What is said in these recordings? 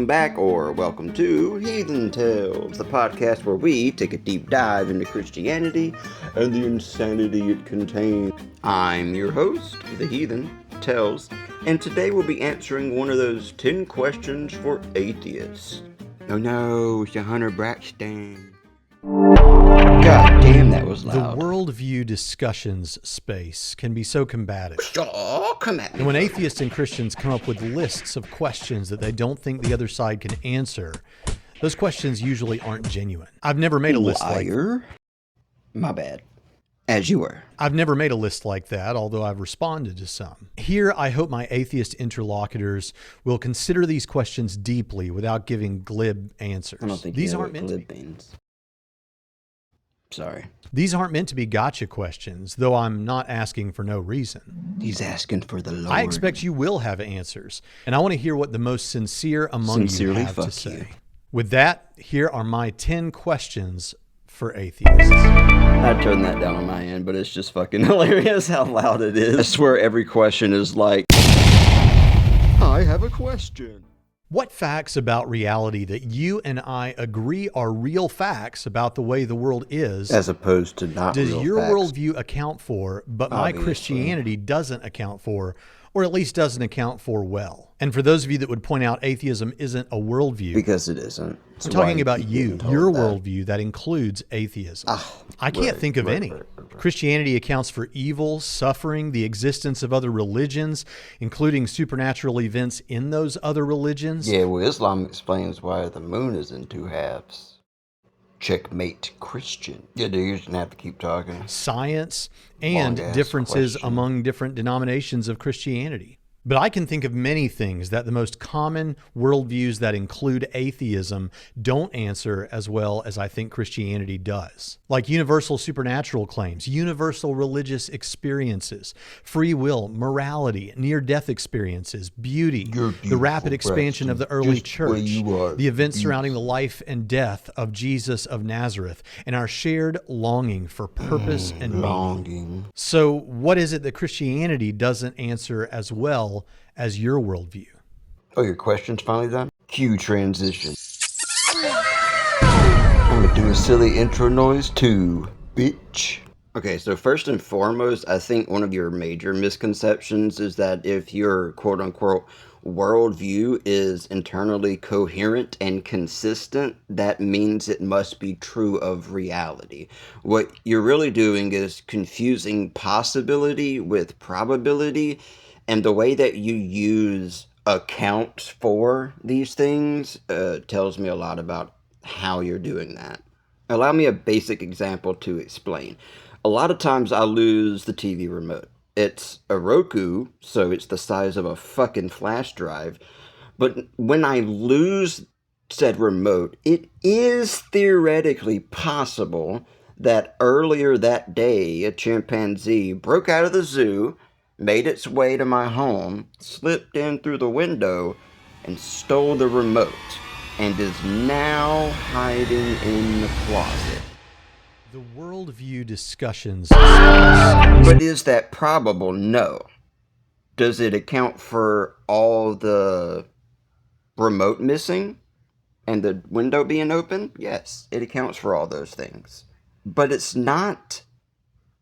back, or welcome to Heathen Tales, the podcast where we take a deep dive into Christianity and the insanity it contains. I'm your host, the Heathen Tales, and today we'll be answering one of those 10 questions for atheists. Oh no, it's Hunter Braxton. God damn, that was loud. The worldview discussions space can be so combative. Oh, come at me. And when atheists and Christians come up with lists of questions that they don't think the other side can answer, those questions usually aren't genuine. I've never made a list like that. My bad. As you were. I've never made a list like that, although I've responded to some. Here, I hope my atheist interlocutors will consider these questions deeply without giving glib answers. I don't think these you know aren't what meant to glib means. Sorry. These aren't meant to be gotcha questions, though I'm not asking for no reason. He's asking for the Lord. I expect you will have answers, and I want to hear what the most sincere among you have to say. You. With that, here are my 10 questions for atheists. I turned that down on my end, but it's just fucking hilarious how loud it is. I swear every question is like, I have a question. What facts about reality that you and I agree are real facts about the way the world is, as opposed to not does real your facts, worldview account for, but my obviously Christianity doesn't account for, or at least doesn't account for well? And for those of you that would point out atheism isn't a worldview, because it isn't. I'm talking about you, your worldview that includes atheism. I can't think of any. Christianity accounts for evil, suffering, the existence of other religions, including supernatural events in those other religions. Yeah, well, Islam explains why the moon is in two halves. Checkmate, Christian. Yeah, dude, you just have to keep talking. Science and differences among different denominations of Christianity. But I can think of many things that the most common worldviews that include atheism don't answer as well as I think Christianity does. Like universal supernatural claims, universal religious experiences, free will, morality, near-death experiences, beauty, the rapid expansion of the early church, the events surrounding the life and death of Jesus of Nazareth, and our shared longing for purpose and meaning. So what is it that Christianity doesn't answer as well as your worldview? Oh, your question's finally done? Cue transition. I'm gonna do a silly intro noise too, bitch. Okay, so first and foremost, I think one of your major misconceptions is that if your quote-unquote worldview is internally coherent and consistent, that means it must be true of reality. What you're really doing is confusing possibility with probability, and the way that you use accounts for these things tells me a lot about how you're doing that. Allow me a basic example to explain. A lot of times I lose the TV remote. It's a Roku, so it's the size of a fucking flash drive. But when I lose said remote, it is theoretically possible that earlier that day a chimpanzee broke out of the zoo, made its way to my home, slipped in through the window, and stole the remote, and is now hiding in the closet. The worldview discussions. But is that probable? No. Does it account for all the remote missing and the window being open? Yes, it accounts for all those things. But it's not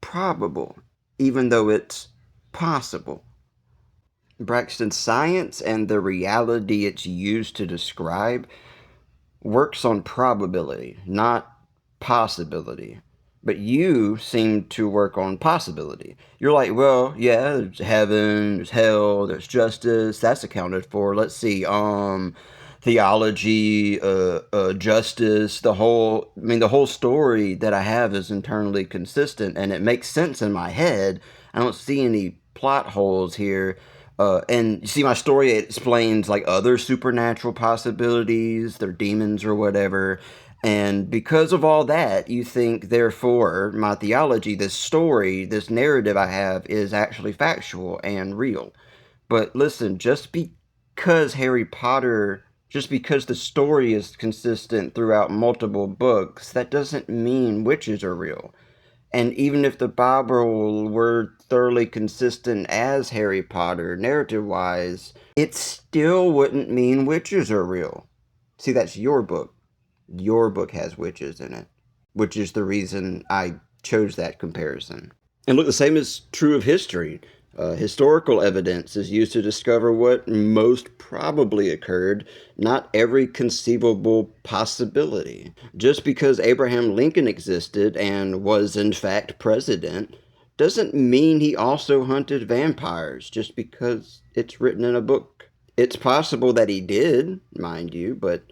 probable, even though it's possible. Braxton, science and the reality it's used to describe works on probability, not possibility. But you seem to work on possibility. You're like, well, yeah, there's heaven, there's hell, there's justice, that's accounted for. Let's see, theology, justice, the whole story that I have is internally consistent, and it makes sense in my head. I don't see any plot holes here. And you see, my story explains like other supernatural possibilities, they're demons or whatever. And because of all that, you think, therefore, my theology, this story, this narrative I have is actually factual and real. But listen, just because the story is consistent throughout multiple books, that doesn't mean witches are real. And even if the Bible were thoroughly consistent as Harry Potter, narrative-wise, it still wouldn't mean witches are real. See, that's your book. Your book has witches in it, which is the reason I chose that comparison. And look, the same is true of history. Historical evidence is used to discover what most probably occurred, not every conceivable possibility. Just because Abraham Lincoln existed and was in fact president doesn't mean he also hunted vampires just because it's written in a book. It's possible that he did, mind you, but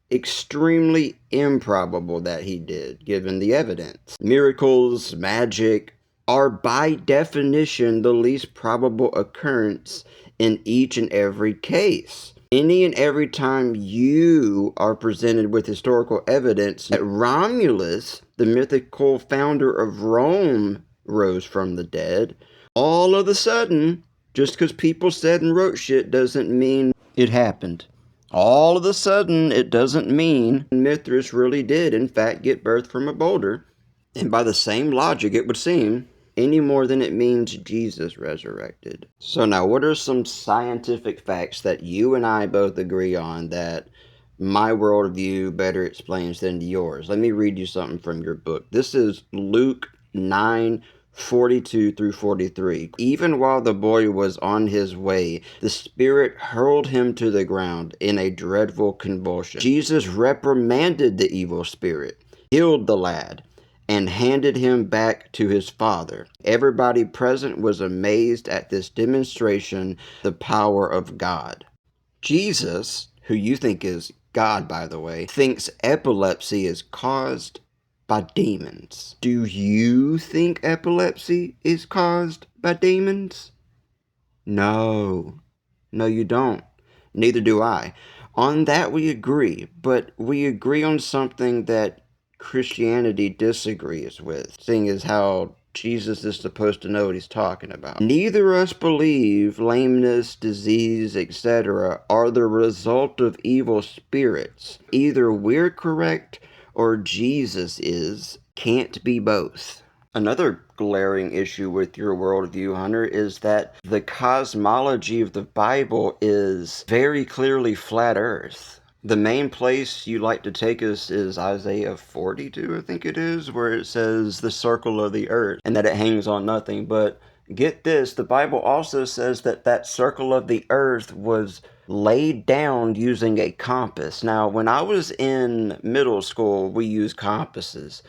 extremely improbable that he did, given the evidence. Miracles, magic, are by definition the least probable occurrence in each and every case. Any and every time you are presented with historical evidence that Romulus, the mythical founder of Rome, rose from the dead, all of a sudden, just because people said and wrote shit doesn't mean it happened. All of a sudden, it doesn't mean Mithras really did, in fact, get birth from a boulder. And by the same logic, it would seem, any more than it means Jesus resurrected. So now, what are some scientific facts that you and I both agree on that my worldview better explains than yours? Let me read you something from your book. This is Luke 9:42 through 43. Even while the boy was on his way, the Spirit hurled him to the ground in a dreadful convulsion. Jesus reprimanded the evil spirit, healed the lad, and handed him back to his father. Everybody present was amazed at this demonstration, the power of God. Jesus, who you think is God, by the way, thinks epilepsy is caused by demons. Do you think epilepsy is caused by demons? No. No, you don't. Neither do I. On that we agree, but we agree on something that Christianity disagrees with, seeing as how Jesus is supposed to know what he's talking about. Neither of us believe lameness, disease, etc. are the result of evil spirits. Either we're correct or Jesus is. Can't be both. Another glaring issue with your worldview, Hunter, is that the cosmology of the Bible is very clearly flat Earth. The main place you like to take us is Isaiah 42, I think it is, where it says the circle of the earth and that it hangs on nothing. But get this, the Bible also says that that circle of the earth was laid down using a compass. Now, when I was in middle school, we used compasses.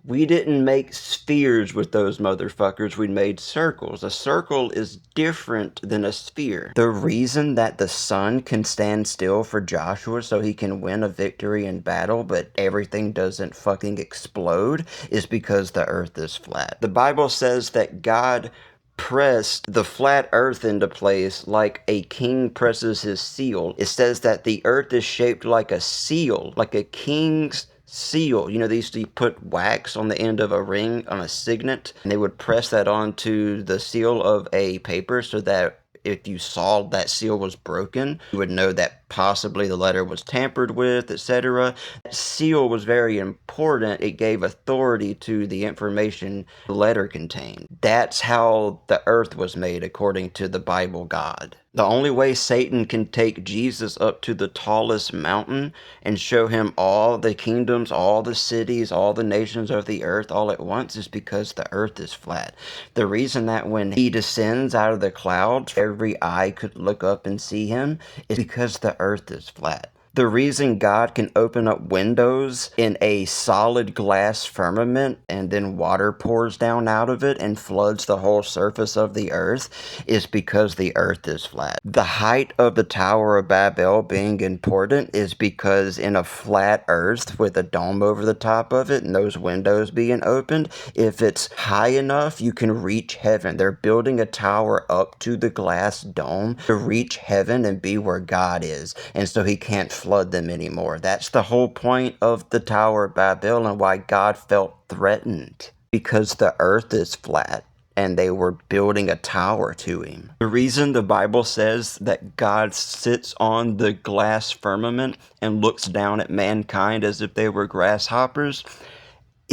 We didn't make spheres with those motherfuckers, we made circles. A circle is different than a sphere. The reason that the sun can stand still for Joshua so he can win a victory in battle, but everything doesn't fucking explode, is because the earth is flat. The Bible says that God pressed the flat earth into place like a king presses his seal. It says that the earth is shaped like a seal, like a king's seal. You know, they used to put wax on the end of a ring on a signet, and they would press that onto the seal of a paper so that if you saw that seal was broken, you would know that possibly the letter was tampered with, etc. That seal was very important. It gave authority to the information the letter contained. That's how the earth was made according to the Bible God. The only way Satan can take Jesus up to the tallest mountain and show him all the kingdoms, all the cities, all the nations of the earth all at once is because the earth is flat. The reason that when he descends out of the clouds, every eye could look up and see him is because the earth is flat. The reason God can open up windows in a solid glass firmament and then water pours down out of it and floods the whole surface of the earth is because the earth is flat. The height of the Tower of Babel being important is because in a flat earth with a dome over the top of it and those windows being opened, if it's high enough, you can reach heaven. They're building a tower up to the glass dome to reach heaven and be where God is. And so he can't flood them anymore. That's the whole point of the Tower of Babel and why God felt threatened, because the earth is flat and they were building a tower to him. The reason the Bible says that God sits on the glass firmament and looks down at mankind as if they were grasshoppers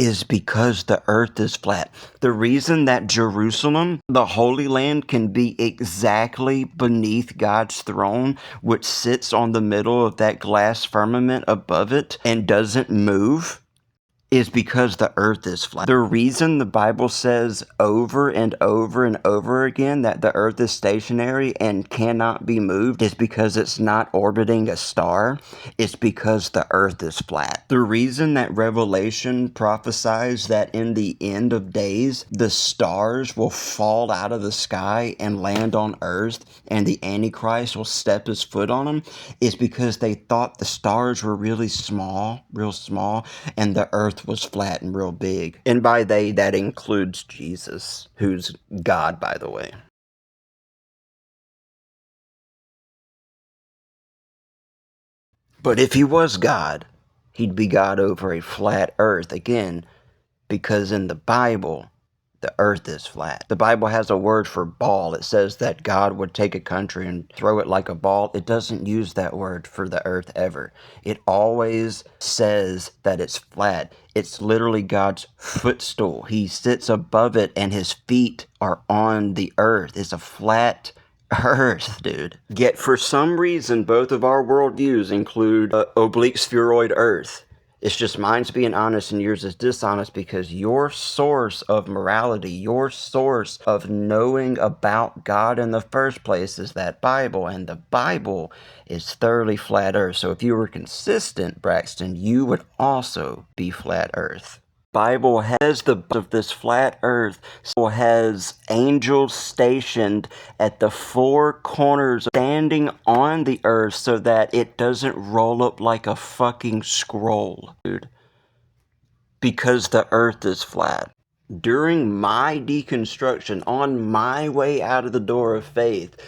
is because the earth is flat. The reason that Jerusalem, the Holy Land, can be exactly beneath God's throne, which sits on the middle of that glass firmament above it and doesn't move, is because the earth is flat. The reason the Bible says over and over and over again that the earth is stationary and cannot be moved is because it's not orbiting a star. It's because the earth is flat. The reason that Revelation prophesies that in the end of days, the stars will fall out of the sky and land on earth and the Antichrist will step his foot on them is because they thought the stars were really small, real small, and the earth was flat and real big. And by they, that includes Jesus, who's God, by the way. But if he was God, he'd be God over a flat earth again, because in the Bible, the earth is flat. The Bible has a word for ball. It says that God would take a country and throw it like a ball. It doesn't use that word for the earth ever. It always says that it's flat. It's literally God's footstool. He sits above it and his feet are on the earth. It's a flat earth, dude. Yet for some reason, both of our worldviews include oblique spheroid earth. It's just mine's being honest and yours is dishonest because your source of morality, your source of knowing about God in the first place is that Bible, and the Bible is thoroughly flat earth. So if you were consistent, Braxton, you would also be flat earth. Bible has the of this flat earth has angels stationed at the four corners standing on the earth so that it doesn't roll up like a fucking scroll, dude. Because the earth is flat. During my deconstruction, on my way out of the door of faith,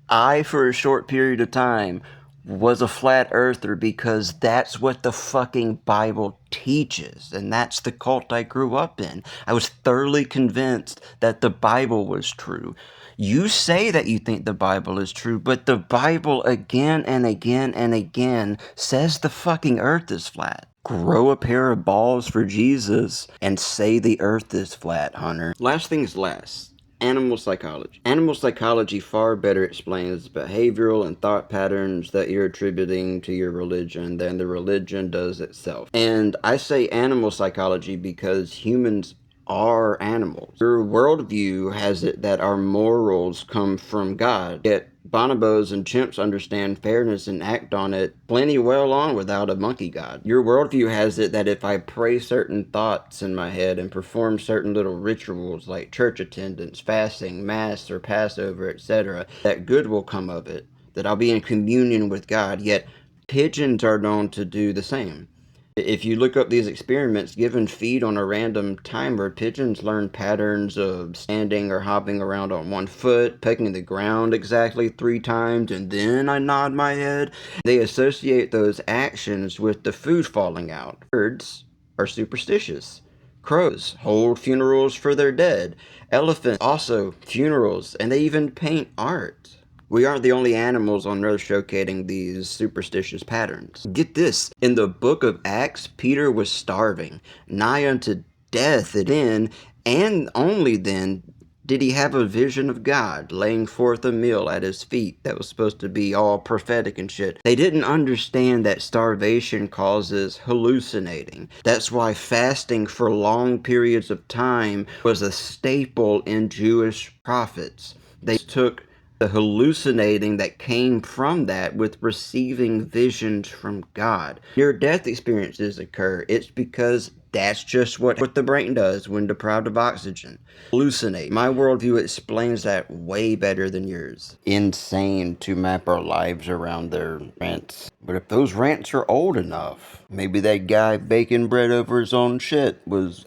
I, for a short period of time, was a flat earther because that's what the fucking Bible teaches, and that's the cult I grew up in. I was thoroughly convinced that the Bible was true. You say that you think the Bible is true, but the Bible again and again and again says the fucking earth is flat. Grow a pair of balls for Jesus and say the earth is flat, Hunter. Last things last. Animal psychology. Animal psychology far better explains behavioral and thought patterns that you're attributing to your religion than the religion does itself. And I say animal psychology because humans are animals. Your worldview has it that our morals come from God, yet bonobos and chimps understand fairness and act on it plenty well on without a monkey god. Your worldview has it that if I pray certain thoughts in my head and perform certain little rituals like church attendance, fasting, mass, or Passover, etc., that good will come of it, that I'll be in communion with God, yet pigeons are known to do the same. If you look up these experiments, given feed on a random timer, pigeons learn patterns of standing or hopping around on one foot, pecking the ground exactly 3 times, and then I nod my head. They associate those actions with the food falling out. Birds are superstitious. Crows hold funerals for their dead. Elephants also funerals, and they even paint art. We aren't the only animals on Earth showcasing these superstitious patterns. Get this, in the book of Acts, Peter was starving, nigh unto death, and then, and only then, did he have a vision of God laying forth a meal at his feet that was supposed to be all prophetic and shit. They didn't understand that starvation causes hallucinating. That's why fasting for long periods of time was a staple in Jewish prophets. They took the hallucinating that came from that with receiving visions from God. Near-death experiences occur. It's because that's just what the brain does when deprived of oxygen. Hallucinate. My worldview explains that way better than yours. Insane to map our lives around their rants. But if those rants are old enough, maybe that guy baking bread over his own shit was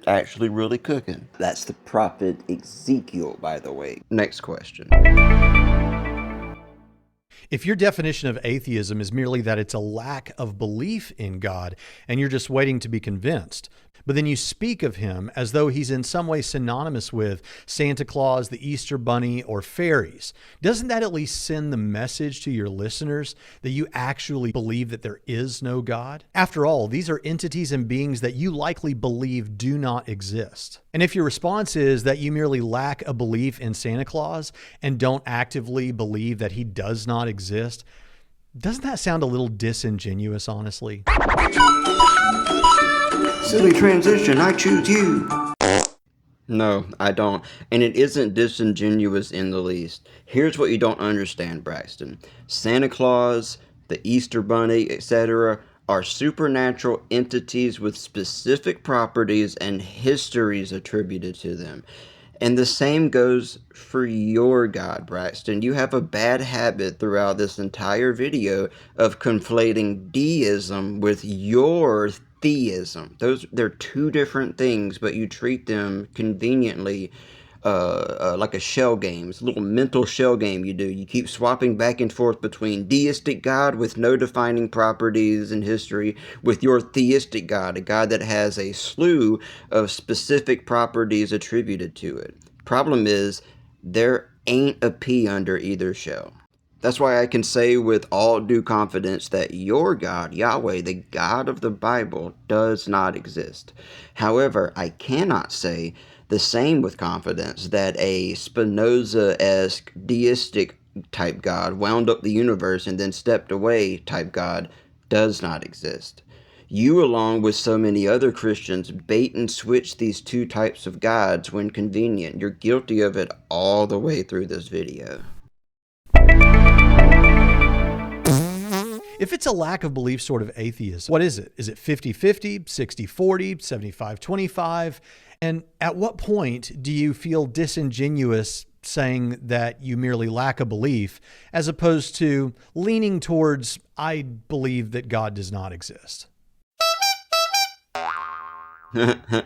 actually really cooking. That's the prophet Ezekiel, by the way. Next question. If your definition of atheism is merely that it's a lack of belief in God and you're just waiting to be convinced, But then you speak of him as though he's in some way synonymous with Santa Claus, the Easter Bunny, or fairies. Doesn't that at least send the message to your listeners that you actually believe that there is no God? After all, these are entities and beings that you likely believe do not exist. And if your response is that you merely lack a belief in Santa Claus and don't actively believe that he does not exist, doesn't that sound a little disingenuous, honestly? Silly transition, I choose you. No, I don't. And it isn't disingenuous in the least. Here's what you don't understand, Braxton. Santa Claus, the Easter Bunny, etc., are supernatural entities with specific properties and histories attributed to them. And the same goes for your God, Braxton. You have a bad habit throughout this entire video of conflating deism with your theism. They're two different things, but you treat them conveniently like a shell game. It's a little mental shell game you do. You keep swapping back and forth between deistic God with no defining properties in history with your theistic God, a God that has a slew of specific properties attributed to it. Problem is, there ain't a P under either shell. That's why I can say with all due confidence that your God, Yahweh, the God of the Bible, does not exist. However, I cannot say the same with confidence that a Spinoza-esque deistic type God, wound up the universe and then stepped away type God, does not exist. You, along with so many other Christians, bait and switch these two types of gods when convenient. You're guilty of it all the way through this video. If it's a lack of belief sort of atheism, what is it? Is it 50-50, 60-40, 75-25? And at what point do you feel disingenuous saying that you merely lack a belief as opposed to leaning towards, I believe that God does not exist?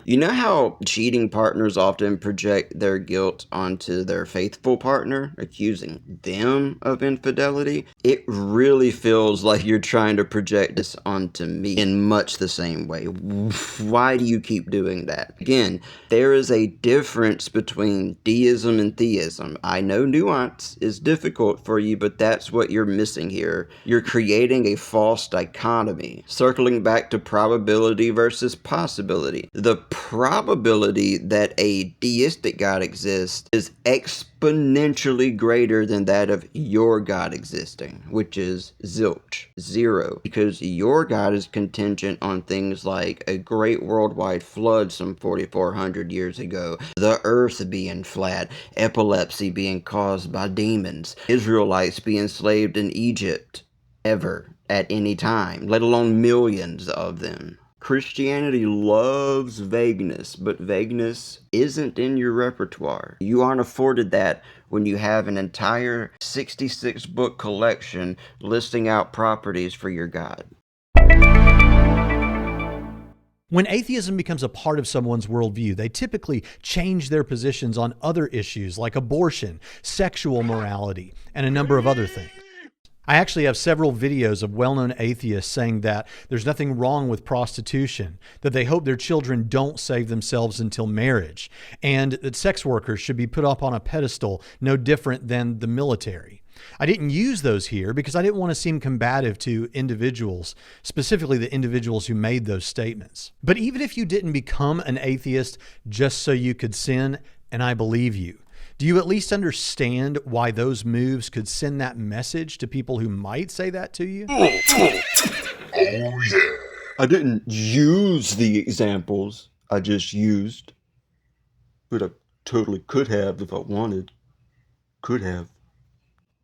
You know how cheating partners often project their guilt onto their faithful partner, accusing them of infidelity? It really feels like you're trying to project this onto me in much the same way. Why do you keep doing that? Again, there is a difference between deism and theism. I know nuance is difficult for you, but that's what you're missing here. You're creating a false dichotomy. Circling back to probability versus possibility. The probability that a deistic God exists is exponentially greater than that of your God existing, which is zilch, zero, because your God is contingent on things like a great worldwide flood some 4,400 years ago, the earth being flat, epilepsy being caused by demons, Israelites being enslaved in Egypt ever at any time, let alone millions of them. Christianity loves vagueness, but vagueness isn't in your repertoire. You aren't afforded that when you have an entire 66-book collection listing out properties for your God. When atheism becomes a part of someone's worldview, they typically change their positions on other issues like abortion, sexual morality, and a number of other things. I actually have several videos of well-known atheists saying that there's nothing wrong with prostitution, that they hope their children don't save themselves until marriage, and that sex workers should be put up on a pedestal no different than the military. I didn't use those here because I didn't want to seem combative to individuals, specifically the individuals who made those statements. But even if you didn't become an atheist just so you could sin, and I believe you, do you at least understand why those moves could send that message to people who might say that to you? Oh, yeah. I didn't use the examples. I just used. But I totally could have if I wanted. Could have.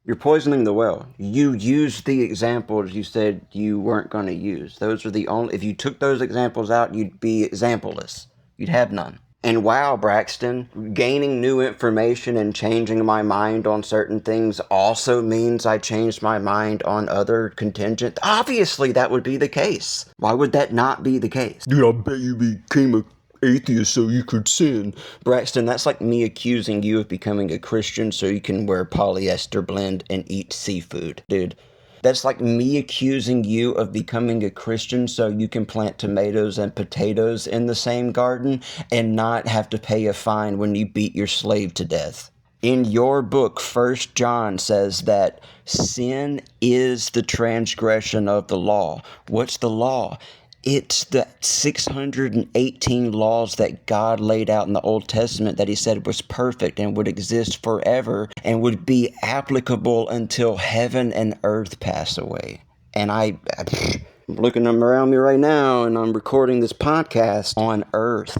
You're poisoning the well. You used the examples you said you weren't going to use. Those are the only... If you took those examples out, you'd be exampleless. You'd have none. And wow, Braxton, gaining new information and changing my mind on certain things also means I changed my mind on other contingent. Obviously, that would be the case. Why would that not be the case? Dude, I bet you became an atheist so you could sin. Braxton, that's like me accusing you of becoming a Christian so you can wear polyester blend and eat seafood. Dude, That's like me accusing you of becoming a Christian so you can plant tomatoes and potatoes in the same garden and not have to pay a fine when you beat your slave to death. In your book, 1 John says that sin is the transgression of the law. What's the law? It's the 618 laws that God laid out in the Old Testament that he said was perfect and would exist forever and would be applicable until heaven and earth pass away. And I'm looking them around me right now, and I'm recording this podcast on earth.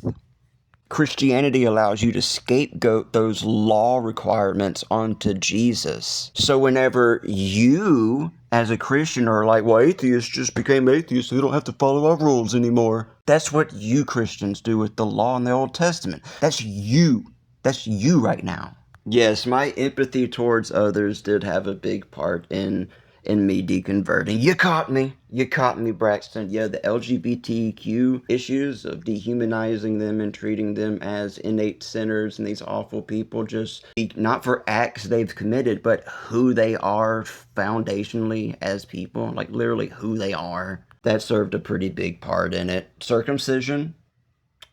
Christianity allows you to scapegoat those law requirements onto Jesus. So whenever you, as a Christian, are like, well, atheists just became atheists, so they don't have to follow our rules anymore. That's what you Christians do with the law in the Old Testament. That's you. That's you right now. Yes, my empathy towards others did have a big part in me deconverting. You caught me. You caught me, Braxton. Yeah, the LGBTQ issues of dehumanizing them and treating them as innate sinners and these awful people, just not for acts they've committed, but who they are foundationally as people, like literally who they are. That served a pretty big part in it. Circumcision,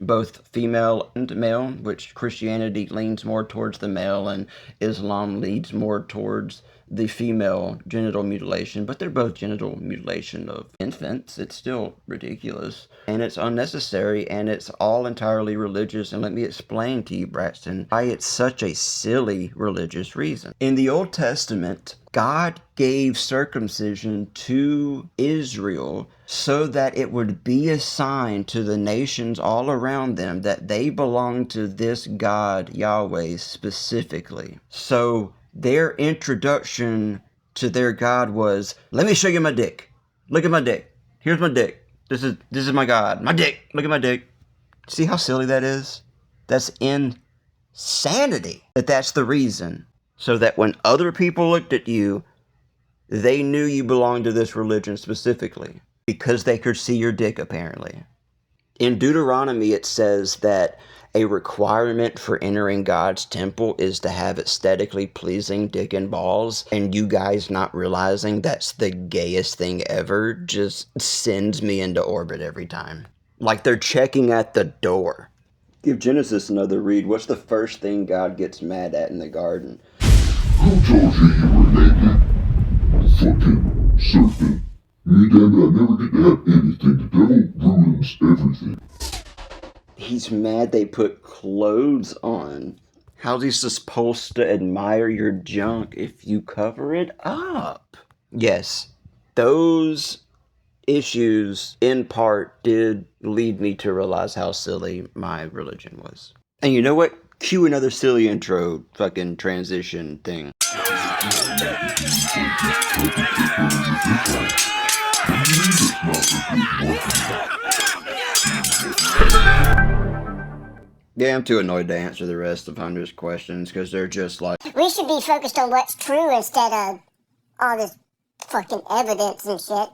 both female and male, which Christianity leans more towards the male and Islam leads more towards the female genital mutilation, but they're both genital mutilation of infants. It's still ridiculous, and it's unnecessary, and it's all entirely religious. And let me explain to you, Braxton, why it's such a silly religious reason. In the Old Testament, God gave circumcision to Israel so that it would be a sign to the nations all around them that they belong to this God, Yahweh, specifically. So their introduction to their God was, let me show you my dick. Look at my dick. Here's my dick. This is my God. My dick. Look at my dick. See how silly that is? That's insanity. That's the reason. So that when other people looked at you, they knew you belonged to this religion specifically because they could see your dick, apparently. In Deuteronomy, it says that a requirement for entering God's temple is to have aesthetically pleasing dick and balls, and you guys not realizing that's the gayest thing ever just sends me into orbit every time. Like they're checking at the door. Give Genesis another read. What's the first thing God gets mad at in the garden? Who told you were naked? Fucking serpent. You damn it, I never get to have anything. The devil ruins everything. He's mad they put clothes on. How's he supposed to admire your junk if you cover it up? Yes, those issues in part did lead me to realize how silly my religion was. And you know what? Cue another silly intro fucking transition thing. Yeah, I'm too annoyed to answer the rest of Hunter's questions because they're just like... We should be focused on what's true instead of all this fucking evidence and shit.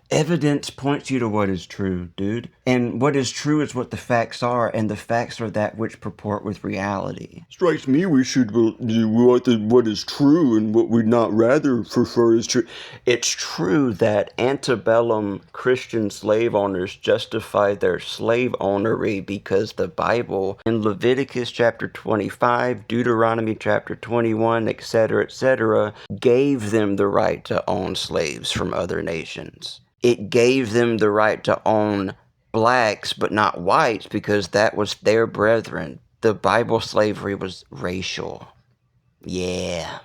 Evidence points you to what is true, dude. And what is true is what the facts are, and the facts are that which purport with reality. Strikes me we should do what is true and what we'd not rather prefer is true. It's true that antebellum Christian slave owners justified their slave ownery because the Bible, in Leviticus chapter 25, Deuteronomy chapter 21, etc., gave them the right to own slaves from other nations. It gave them the right to own blacks, but not whites, because that was their brethren. The Bible slavery was racial. Yeah.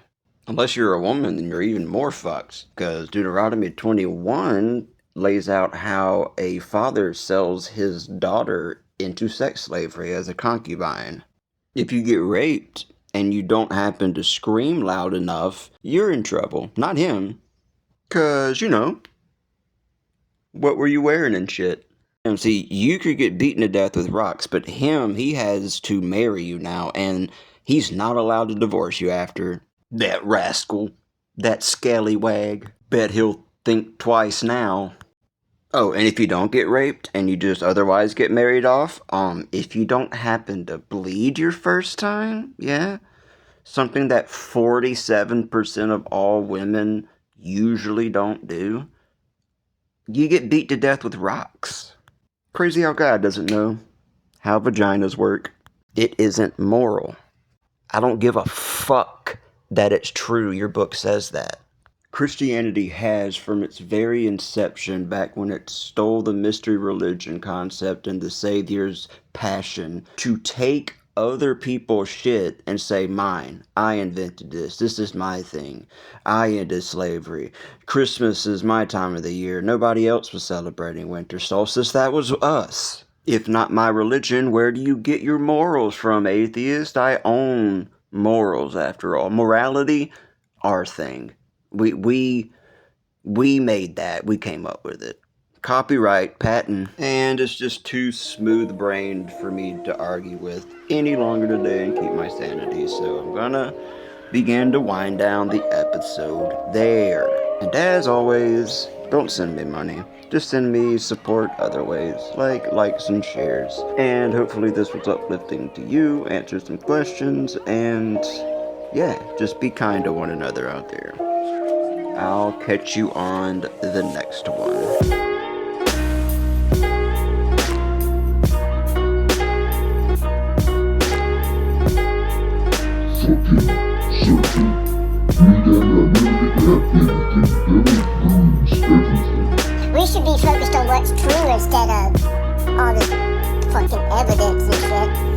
Unless you're a woman, then you're even more fucked, because Deuteronomy 21 lays out how a father sells his daughter into sex slavery as a concubine. If you get raped and you don't happen to scream loud enough, you're in trouble, not him. Because, what were you wearing and shit? And see, you could get beaten to death with rocks, but he has to marry you now, and he's not allowed to divorce you after. That rascal. That scallywag. Bet he'll think twice now. Oh, and if you don't get raped, and you just otherwise get married off, if you don't happen to bleed your first time, yeah? Something that 47% of all women usually don't do, you get beat to death with rocks. Crazy how God doesn't know how vaginas work. It isn't moral. I don't give a fuck that it's true your book says that. Christianity has, from its very inception, back when it stole the mystery religion concept and the Savior's passion, to take other people's shit and say, mine, I invented this is my thing, I ended slavery, Christmas is my time of the year, nobody else was celebrating winter solstice, that was us. If not my religion, where do you get your morals from, atheist? I own morals, after all. Morality, our thing. We made that. We came up with it. Copyright, patent, and it's just too smooth-brained for me to argue with any longer today and keep my sanity. So I'm gonna begin to wind down the episode there. And as always, don't send me money. Just send me support other ways, like likes and shares. And hopefully this was uplifting to you, answer some questions, and yeah, just be kind to one another out there. I'll catch you on the next one. Fucking circle. Me damn it, I never get to have anything. Devil ruins everything. We should be focused on what's true instead of all this fucking evidence and shit.